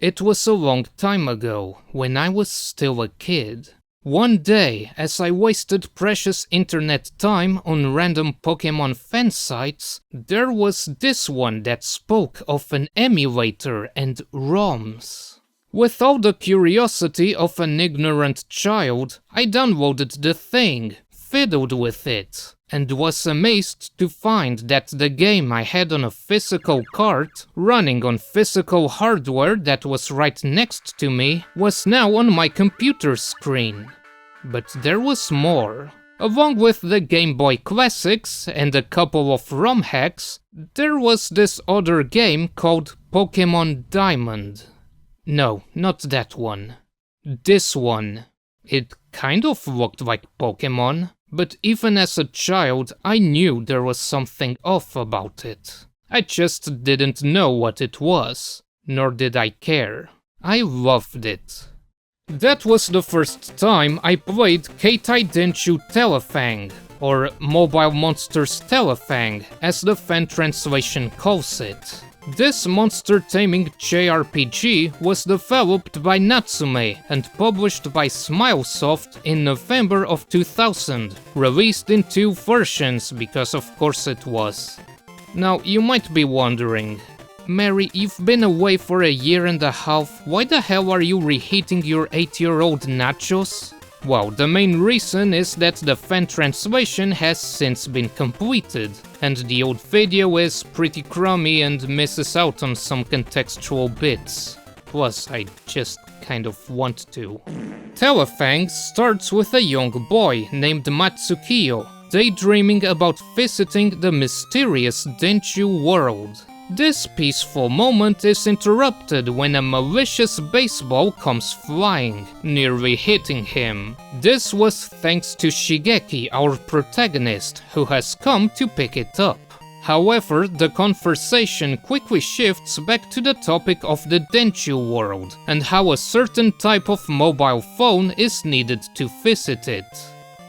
It was a long time ago, when I was still a kid. One day, as I wasted precious internet time on random Pokemon fan sites, there was this one that spoke of an emulator and ROMs. With all the curiosity of an ignorant child, I downloaded the thing, fiddled with it, and was amazed to find that the game I had on a physical cart, running on physical hardware that was right next to me, was now on my computer screen. But there was more. Along with the Game Boy Classics and a couple of ROM hacks, there was this other game called Pokemon Diamond. No, not that one. This one. It kind of looked like Pokemon, but even as a child, I knew there was something off about it. I just didn't know what it was, nor did I care. I loved it. That was the first time I played Keitai Denjuu Telefang, or Mobile Monsters Telefang, as the fan translation calls it. This monster-taming JRPG was developed by Natsume and published by Smilesoft in November of 2000, released in 2 versions because of course it was. Now you might be wondering, Mary, you've been away for a year and a half, why the hell are you reheating your 8-year-old nachos? Well, the main reason is that the fan translation has since been completed, and the old video is pretty crummy and misses out on some contextual bits. Plus, I just kind of want to. Telefang starts with a young boy named Matsukiyo, daydreaming about visiting the mysterious Denjuu World. This peaceful moment is interrupted when a malicious baseball comes flying, nearly hitting him. This was thanks to Shigeki, our protagonist, who has come to pick it up. However, the conversation quickly shifts back to the topic of the Denjuu World, and how a certain type of mobile phone is needed to visit it.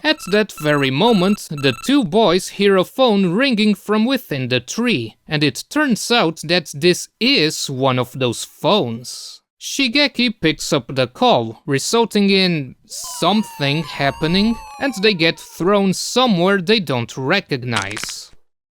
At that very moment, the 2 boys hear a phone ringing from within the tree, and it turns out that this is one of those phones. Shigeki picks up the call, resulting in something happening, and they get thrown somewhere they don't recognize.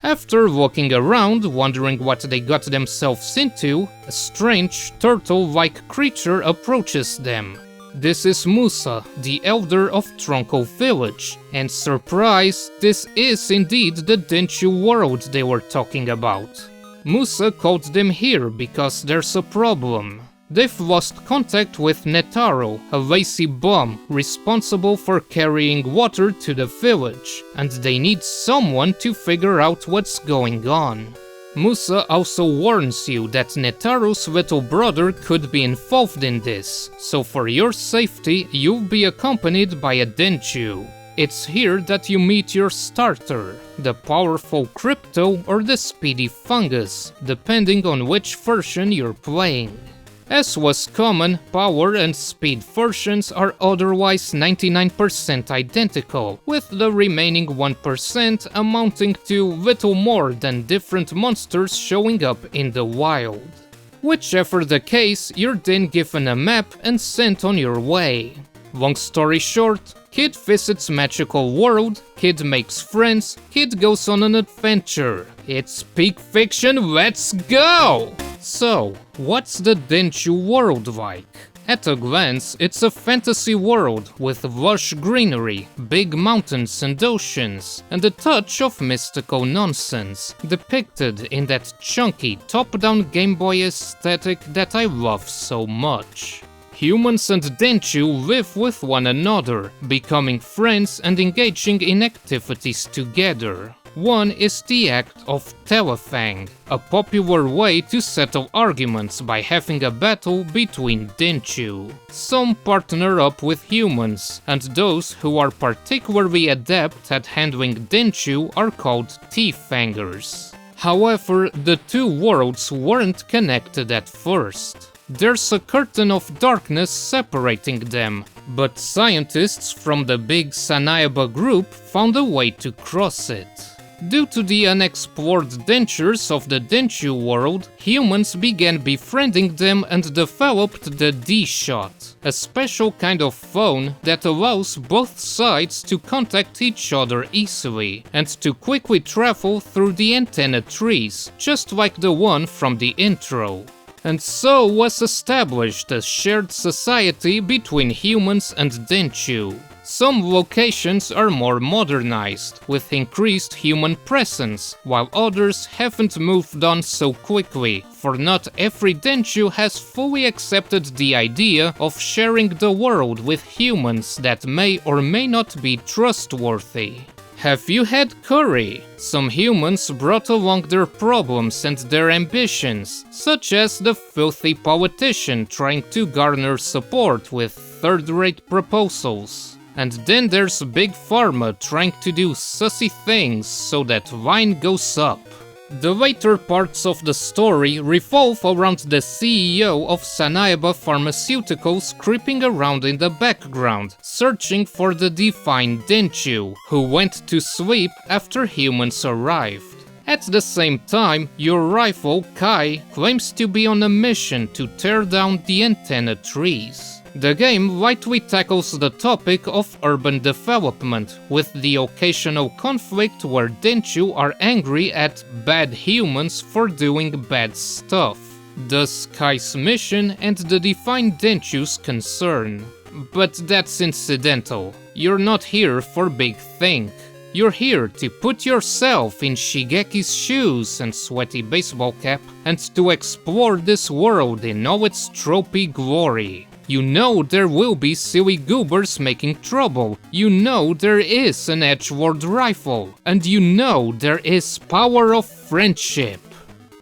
After looking around, wondering what they got themselves into, a strange, turtle-like creature approaches them. This is Musa, the elder of Tronco Village, and surprise, this is indeed the Denjuu World they were talking about. Musa called them here because there's a problem. They've lost contact with Netaro, a lazy bum responsible for carrying water to the village, and they need someone to figure out what's going on. Musa also warns you that Netaro's little brother could be involved in this, so for your safety, you'll be accompanied by a Denjuu. It's here that you meet your starter, the powerful Crypto or the speedy Fungus, depending on which version you're playing. As was common, power and speed versions are otherwise 99% identical, with the remaining 1% amounting to little more than different monsters showing up in the wild. Whichever the case, you're then given a map and sent on your way. Long story short, Kid visits magical world, Kid makes friends, Kid goes on an adventure. It's peak fiction, let's go! So, what's the Denjuu World like? At a glance, it's a fantasy world with lush greenery, big mountains and oceans, and a touch of mystical nonsense, depicted in that chunky top-down Game Boy aesthetic that I love so much. Humans and Denjuu live with one another, becoming friends and engaging in activities together. One is the act of Telefang, a popular way to settle arguments by having a battle between Denjuu. Some partner up with humans, and those who are particularly adept at handling Denjuu are called T-Fangers. However, the 2 worlds weren't connected at first. There's a curtain of darkness separating them, but scientists from the big Sanayaba group found a way to cross it. Due to the unexplored dentures of the Denjuu World, humans began befriending them and developed the D-Shot, a special kind of phone that allows both sides to contact each other easily and to quickly travel through the antenna trees, just like the one from the intro. And so was established a shared society between humans and Denjuu. Some locations are more modernized, with increased human presence, while others haven't moved on so quickly, for not every Denjuu has fully accepted the idea of sharing the world with humans that may or may not be trustworthy. Have you had curry? Some humans brought along their problems and their ambitions, such as the filthy politician trying to garner support with third-rate proposals. And then there's Big Pharma trying to do sussy things so that wine goes up. The later parts of the story revolve around the CEO of Sanaeba Pharmaceuticals creeping around in the background, searching for the divine Denjuu, who went to sleep after humans arrived. At the same time, your rival, Kai, claims to be on a mission to tear down the antenna trees. The game lightly tackles the topic of urban development, with the occasional conflict where Denjuu are angry at bad humans for doing bad stuff. Thus Kai's mission and the divine Denjuu's concern. But that's incidental. You're not here for Big Think. You're here to put yourself in Shigeki's shoes and sweaty baseball cap and to explore this world in all its tropey glory. You know there will be silly goobers making trouble, you know there is an edgelord rifle, and you know there is power of friendship.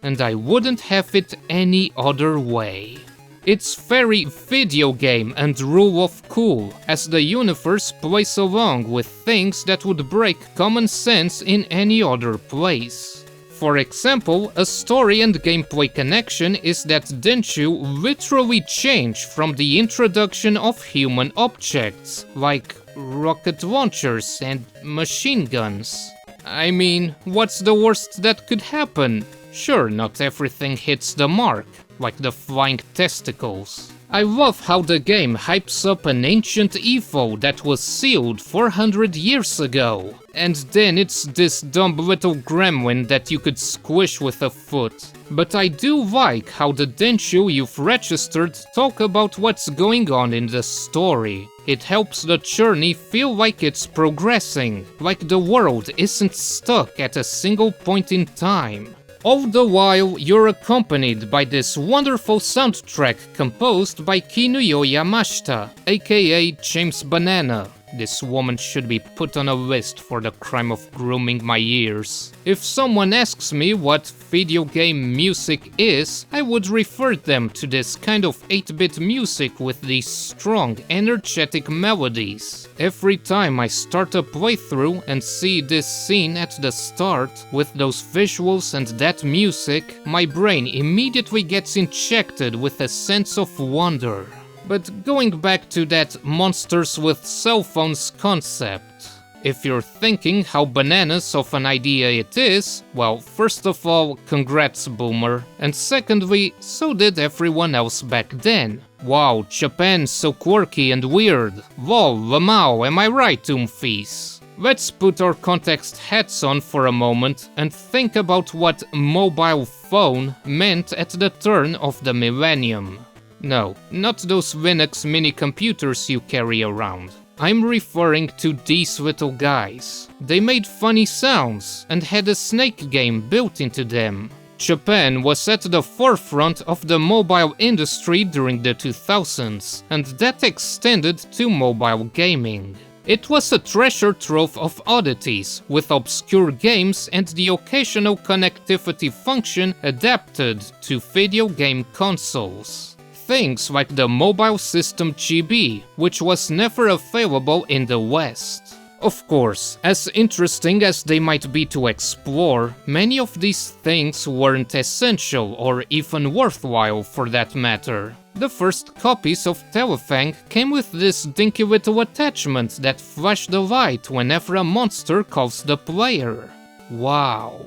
And I wouldn't have it any other way. It's very video game and rule of cool, as the universe plays along with things that would break common sense in any other place. For example, a story and gameplay connection is that Denjuu literally changed from the introduction of human objects, like rocket launchers and machine guns. I mean, what's the worst that could happen? Sure, not everything hits the mark, like the flying testicles. I love how the game hypes up an ancient evil that was sealed 400 years ago. And then it's this dumb little gremlin that you could squish with a foot. But I do like how the Denjuu you've registered talk about what's going on in the story. It helps the journey feel like it's progressing, like the world isn't stuck at a single point in time. All the while, you're accompanied by this wonderful soundtrack composed by Kinuyo Yamashita, aka James Banana. This woman should be put on a list for the crime of grooming my ears. If someone asks me what video game music is, I would refer them to this kind of 8-bit music with these strong, energetic melodies. Every time I start a playthrough and see this scene at the start, with those visuals and that music, my brain immediately gets injected with a sense of wonder. But going back to that monsters with cell phones concept. If you're thinking how bananas of an idea it is, well, first of all, congrats boomer, and secondly, so did everyone else back then. Wow, Japan's so quirky and weird. Lol, Lamau, am I right, Oomfies? Let's put our context hats on for a moment and think about what mobile phone meant at the turn of the millennium. No, not those Linux mini-computers you carry around. I'm referring to these little guys. They made funny sounds and had a snake game built into them. Japan was at the forefront of the mobile industry during the 2000s, and that extended to mobile gaming. It was a treasure trove of oddities, with obscure games and the occasional connectivity function adapted to video game consoles. Things like the mobile system GB, which was never available in the West. Of course, as interesting as they might be to explore, many of these things weren't essential or even worthwhile for that matter. The first copies of Telefang came with this dinky little attachment that flashed a light whenever a monster calls the player. Wow.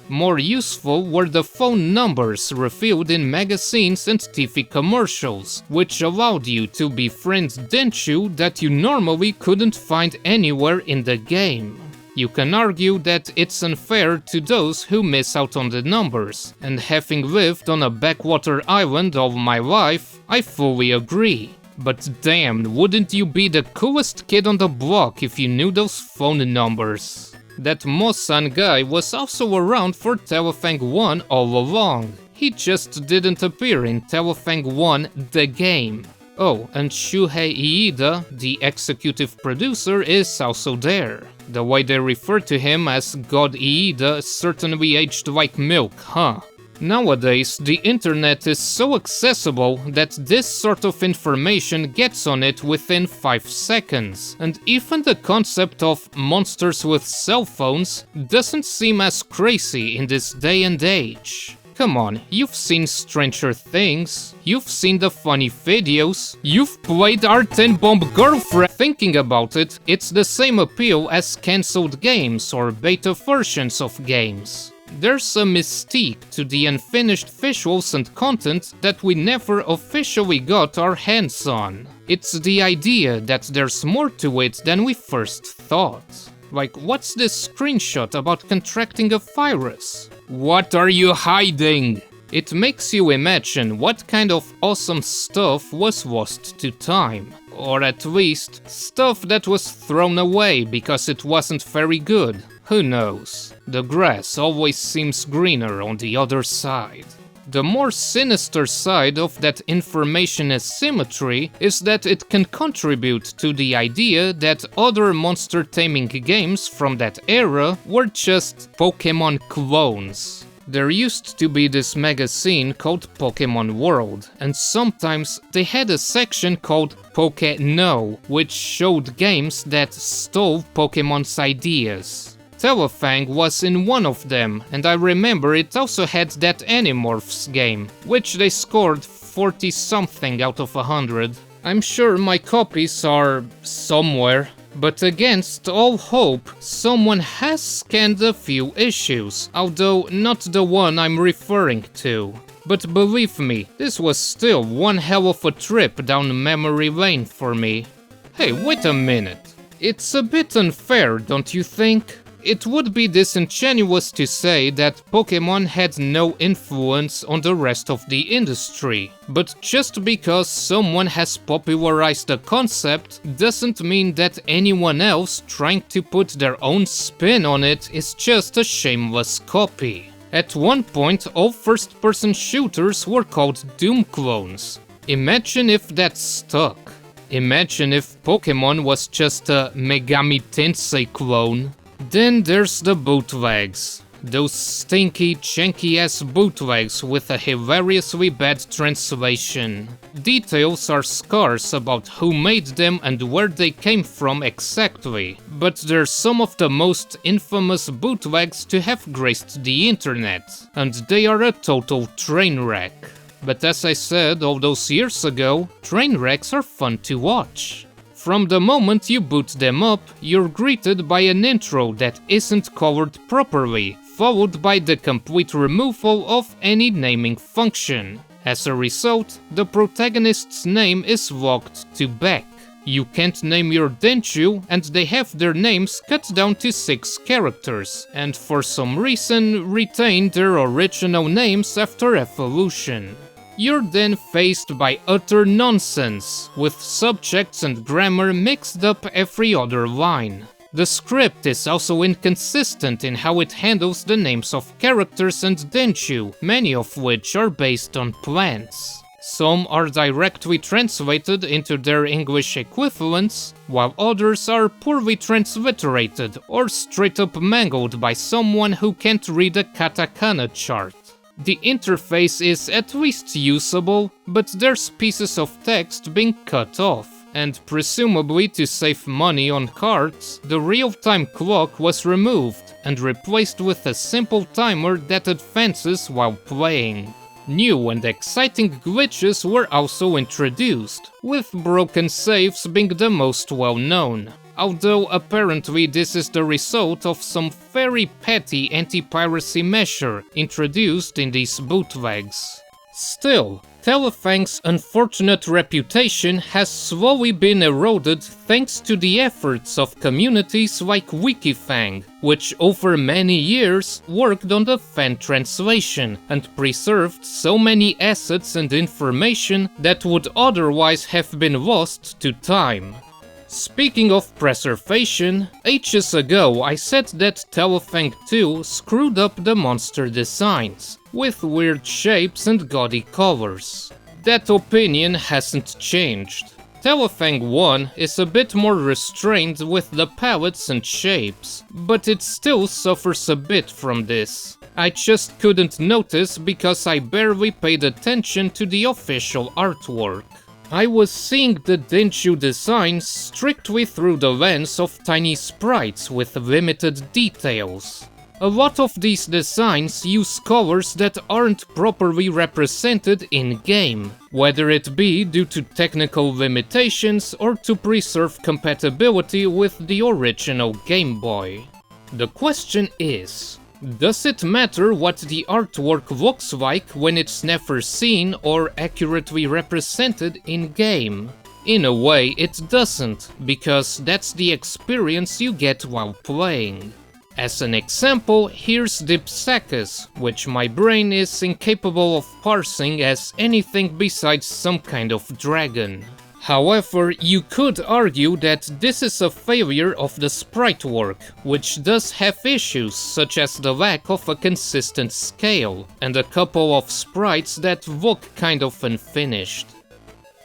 More useful were the phone numbers revealed in magazines and TV commercials, which allowed you to befriend Denjuu that you normally couldn't find anywhere in the game. You can argue that it's unfair to those who miss out on the numbers, and having lived on a backwater island all my life, I fully agree. But damn, wouldn't you be the coolest kid on the block if you knew those phone numbers? That Mo-san guy was also around for Telefang 1 all along. He just didn't appear in Telefang 1 the game. Oh, and Shuhei Iida, the executive producer, is also there. The way they refer to him as God Iida certainly aged like milk, huh? Nowadays, the internet is so accessible that this sort of information gets on it within 5 seconds, and even the concept of monsters with cell phones doesn't seem as crazy in this day and age. Come on, you've seen Stranger Things, you've seen the funny videos, you've played our 10-bomb girlfriend. Thinking about it, it's the same appeal as cancelled games or beta versions of games. There's a mystique to the unfinished visuals and content that we never officially got our hands on. It's the idea that there's more to it than we first thought. Like, what's this screenshot about contracting a virus? What are you hiding? It makes you imagine what kind of awesome stuff was lost to time. Or at least, stuff that was thrown away because it wasn't very good. Who knows? The grass always seems greener on the other side. The more sinister side of that information asymmetry is that it can contribute to the idea that other monster taming games from that era were just Pokemon clones. There used to be this magazine called Pokemon World, and sometimes they had a section called Poke No, which showed games that stole Pokemon's ideas. Telefang was in one of them, and I remember it also had that Animorphs game, which they scored 40-something out of 100. I'm sure my copies are somewhere, but against all hope, someone has scanned a few issues, although not the one I'm referring to. But believe me, this was still one hell of a trip down memory lane for me. Hey, wait a minute. It's a bit unfair, don't you think? It would be disingenuous to say that Pokemon had no influence on the rest of the industry, but just because someone has popularized a concept doesn't mean that anyone else trying to put their own spin on it is just a shameless copy. At one point, all first-person shooters were called Doom clones. Imagine if that stuck. Imagine if Pokemon was just a Megami Tensei clone. Then there's the bootlegs. Those stinky, janky-ass bootlegs with a hilariously bad translation. Details are scarce about who made them and where they came from exactly, but they're some of the most infamous bootlegs to have graced the internet, and they are a total train wreck. But as I said all those years ago, train wrecks are fun to watch. From the moment you boot them up, you're greeted by an intro that isn't colored properly, followed by the complete removal of any naming function. As a result, the protagonist's name is locked to back. You can't name your Denjuu, and they have their names cut down to 6 characters, and for some reason retain their original names after evolution. You're then faced by utter nonsense, with subjects and grammar mixed up every other line. The script is also inconsistent in how it handles the names of characters and Denjuu, many of which are based on plants. Some are directly translated into their English equivalents, while others are poorly transliterated or straight up mangled by someone who can't read a katakana chart. The interface is at least usable, but there's pieces of text being cut off, and presumably to save money on cards, the real-time clock was removed and replaced with a simple timer that advances while playing. New and exciting glitches were also introduced, with broken saves being the most well-known. although apparently this is the result of some very petty anti-piracy measure introduced in these bootlegs. Still, Telefang's unfortunate reputation has slowly been eroded thanks to the efforts of communities like Wikifang, which over many years worked on the fan translation and preserved so many assets and information that would otherwise have been lost to time. Speaking of preservation, ages ago I said that Telefang 2 screwed up the monster designs, with weird shapes and gaudy colors. That opinion hasn't changed. Telefang 1 is a bit more restrained with the palettes and shapes, but it still suffers a bit from this. I just couldn't notice because I barely paid attention to the official artwork. I was seeing the Denjuu designs strictly through the lens of tiny sprites with limited details. A lot of these designs use colors that aren't properly represented in-game, whether it be due to technical limitations or to preserve compatibility with the original Game Boy. The question is, does it matter what the artwork looks like when it's never seen or accurately represented in-game? In a way, it doesn't, because that's the experience you get while playing. As an example, here's Dipsacus, which my brain is incapable of parsing as anything besides some kind of dragon. However, you could argue that this is a failure of the sprite work, which does have issues such as the lack of a consistent scale, and a couple of sprites that look kind of unfinished.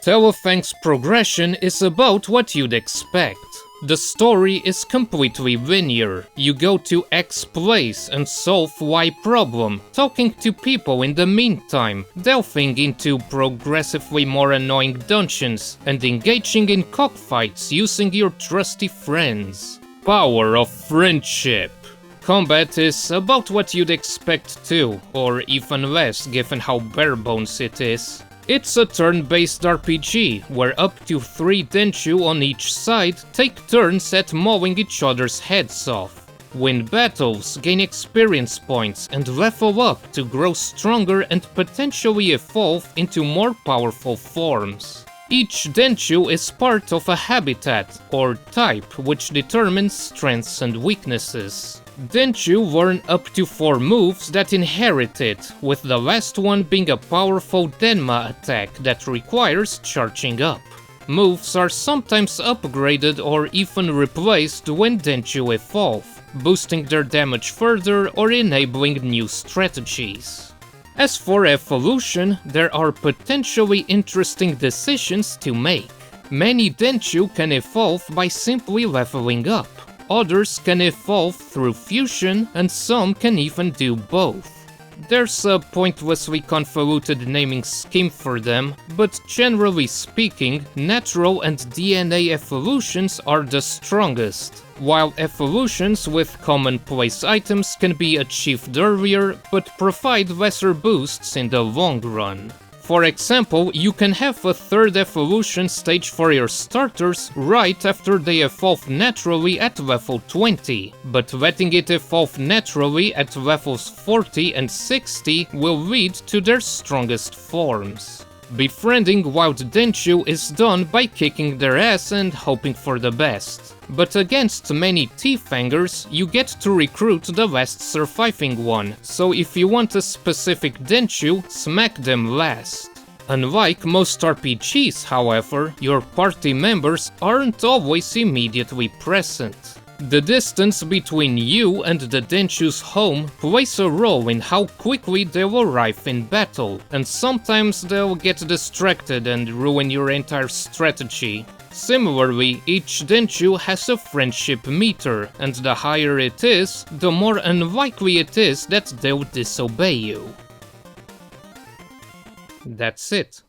Telefang's progression is about what you'd expect. The story is completely linear. You go to X place and solve Y problem, talking to people in the meantime, delving into progressively more annoying dungeons, and engaging in cockfights using your trusty friends. Power of friendship. Combat is about what you'd expect too, or even less given how barebones it is. It's a turn-based RPG, where up to 3 Denjuu on each side take turns at mowing each other's heads off. Win battles, gain experience points, and level up to grow stronger and potentially evolve into more powerful forms. Each Denjuu is part of a habitat, or type, which determines strengths and weaknesses. Denjuu learn up to 4 moves that inherit it, with the last one being a powerful Denma attack that requires charging up. Moves are sometimes upgraded or even replaced when Denjuu evolve, boosting their damage further or enabling new strategies. As for evolution, there are potentially interesting decisions to make. Many Denjuu can evolve by simply leveling up. Others can evolve through fusion, and some can even do both. There's a pointlessly convoluted naming scheme for them, but generally speaking, natural and DNA evolutions are the strongest, while evolutions with commonplace items can be achieved earlier, but provide lesser boosts in the long run. For example, you can have a 3rd evolution stage for your starters right after they evolve naturally at level 20, but letting it evolve naturally at levels 40 and 60 will lead to their strongest forms. Befriending wild Denjuu is done by kicking their ass and hoping for the best. But against many T-Fangers, you get to recruit the last surviving one, so if you want a specific Denjuu, smack them last. Unlike most RPGs, however, your party members aren't always immediately present. The distance between you and the Denju's home plays a role in how quickly they'll arrive in battle, and sometimes they'll get distracted and ruin your entire strategy. Similarly, each Denjuu has a friendship meter, and the higher it is, the more unlikely it is that they'll disobey you. That's it.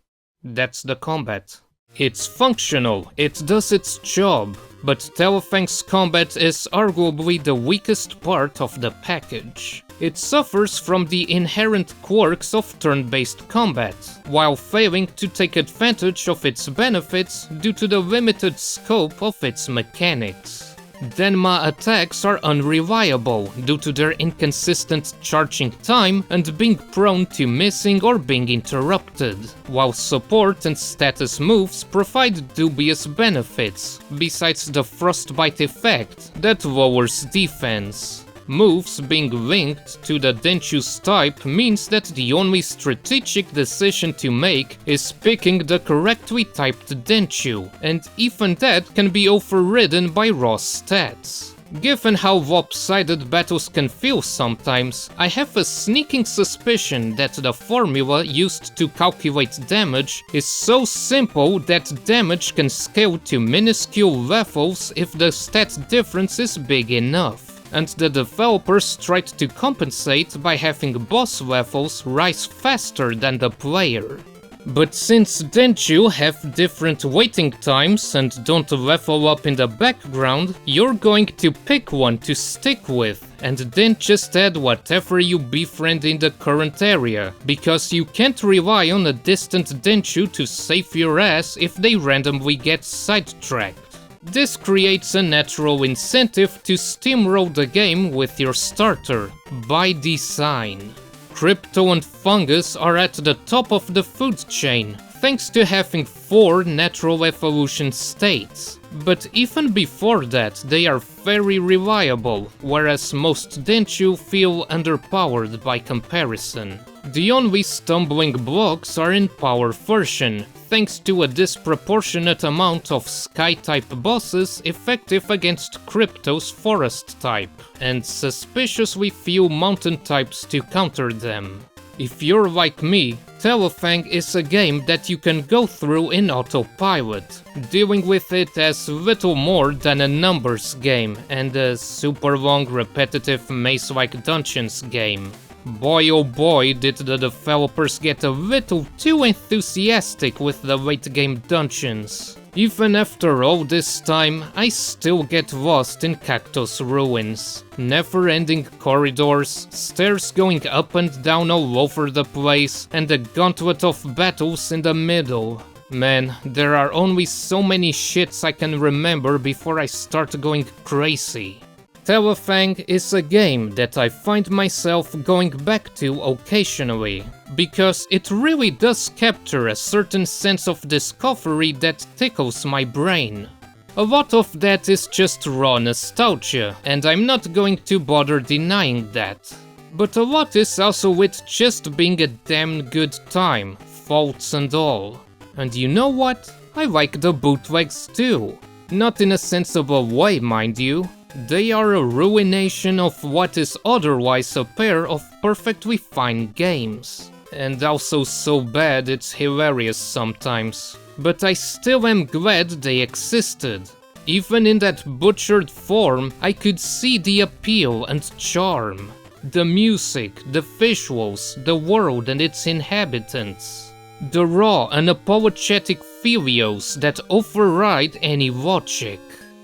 That's the combat. It's functional, it does its job. but Telefang's combat is arguably the weakest part of the package. It suffers from the inherent quirks of turn-based combat, while failing to take advantage of its benefits due to the limited scope of its mechanics. Denma attacks are unreliable due to their inconsistent charging time and being prone to missing or being interrupted, while support and status moves provide dubious benefits, besides the frostbite effect that lowers defense. Moves being linked to the Denjuu's type means that the only strategic decision to make is picking the correctly typed Denjuu, and even that can be overridden by raw stats. Given how lopsided battles can feel sometimes, I have a sneaking suspicion that the formula used to calculate damage is so simple that damage can scale to minuscule levels if the stat difference is big enough. And the developers tried to compensate by having boss levels rise faster than the player. But since Denjuu have different waiting times and don't level up in the background, you're going to pick one to stick with, and then just add whatever you befriend in the current area, because you can't rely on a distant Denjuu to save your ass if they randomly get sidetracked. This creates a natural incentive to steamroll the game with your starter, by design. Crypto and fungus are at the top of the food chain, thanks to having 4 natural evolution states. But even before that, they are very reliable, whereas most Denjuu feel underpowered by comparison. The only stumbling blocks are in power version, thanks to a disproportionate amount of Sky-type bosses effective against Crypto's Forest type, and suspiciously few Mountain types to counter them. If you're like me, Telefang is a game that you can go through in autopilot, dealing with it as little more than a numbers game and a super long repetitive maze-like dungeons game. Boy oh boy did the developers get a little too enthusiastic with the late game dungeons. Even after all this time, I still get lost in Cactus Ruins. Never-ending corridors, stairs going up and down all over the place, and a gauntlet of battles in the middle. Man, there are only so many shits I can remember before I start going crazy. Telefang is a game that I find myself going back to occasionally, because it really does capture a certain sense of discovery that tickles my brain. A lot of that is just raw nostalgia, and I'm not going to bother denying that. But a lot is also it just being a damn good time, faults and all. And you know what? I like the bootlegs too. Not in a sensible way, mind you. They are a ruination of what is otherwise a pair of perfectly fine games. And also so bad it's hilarious sometimes. But I still am glad they existed. Even in that butchered form, I could see the appeal and charm. The music, the visuals, the world and its inhabitants. The raw, unapologetic filios that override any logic.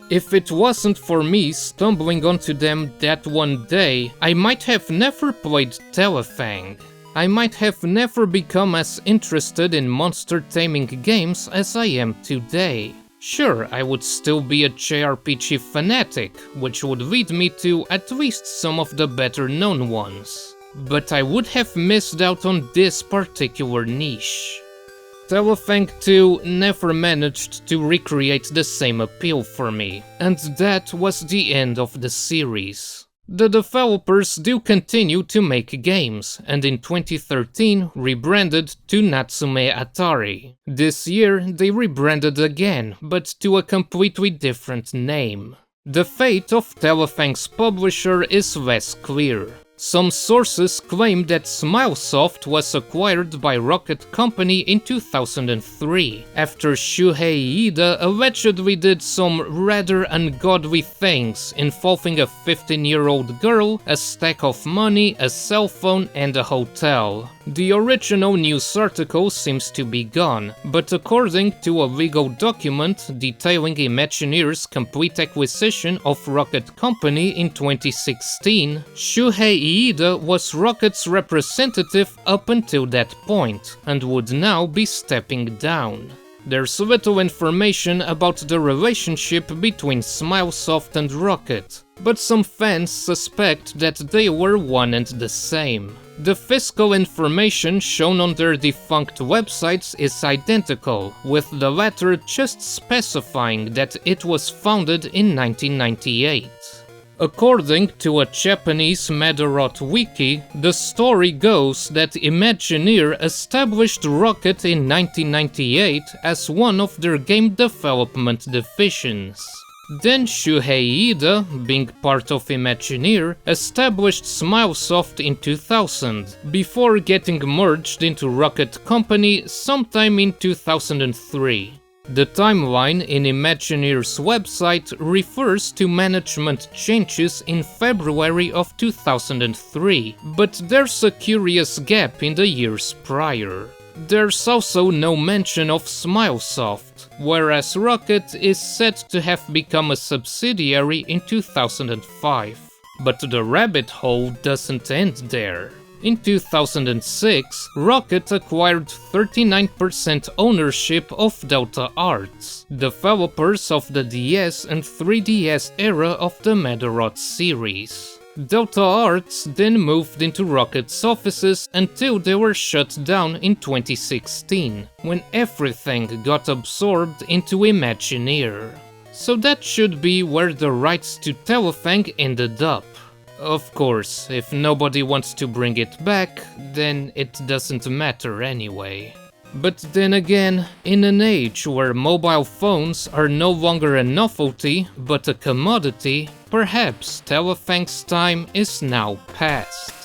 If it wasn't for me stumbling onto them that one day, I might have never played Telefang. I might have never become as interested in monster taming games as I am today. Sure, I would still be a JRPG fanatic, which would lead me to at least some of the better known ones. But I would have missed out on this particular niche. Telefang 2 never managed to recreate the same appeal for me, and that was the end of the series. The developers do continue to make games, and in 2013 rebranded to Natsume Atari. This year they rebranded again, but to a completely different name. The fate of Telefang's publisher is less clear. Some sources claim that Smilesoft was acquired by Rocket Company in 2003, after Shuhei Iida allegedly did some rather ungodly things involving a 15-year-old girl, a stack of money, a cell phone, and a hotel. The original news article seems to be gone, but according to a legal document detailing Imagineer's complete acquisition of Rocket Company in 2016, Shuhei Iida was Rocket's representative up until that point, and would now be stepping down. There's little information about the relationship between Smilesoft and Rocket, but some fans suspect that they were one and the same. The fiscal information shown on their defunct websites is identical, with the latter just specifying that it was founded in 1998. According to a Japanese Medarot wiki, the story goes that Imagineer established Rocket in 1998 as one of their game development divisions. Then Shuhei Iida, being part of Imagineer, established Smilesoft in 2000, before getting merged into Rocket Company sometime in 2003. The timeline in Imagineer's website refers to management changes in February of 2003, but there's a curious gap in the years prior. There's also no mention of Smilesoft, whereas Rocket is said to have become a subsidiary in 2005. But the rabbit hole doesn't end there. In 2006, Rocket acquired 39% ownership of Delta Arts, developers of the DS and 3DS era of the Medarot series. Delta Arts then moved into Rocket's offices until they were shut down in 2016, when everything got absorbed into Imagineer. So that should be where the rights to Telefang ended up. Of course, if nobody wants to bring it back, then it doesn't matter anyway. But then again, in an age where mobile phones are no longer a novelty, but a commodity, perhaps Telefang's time is now past.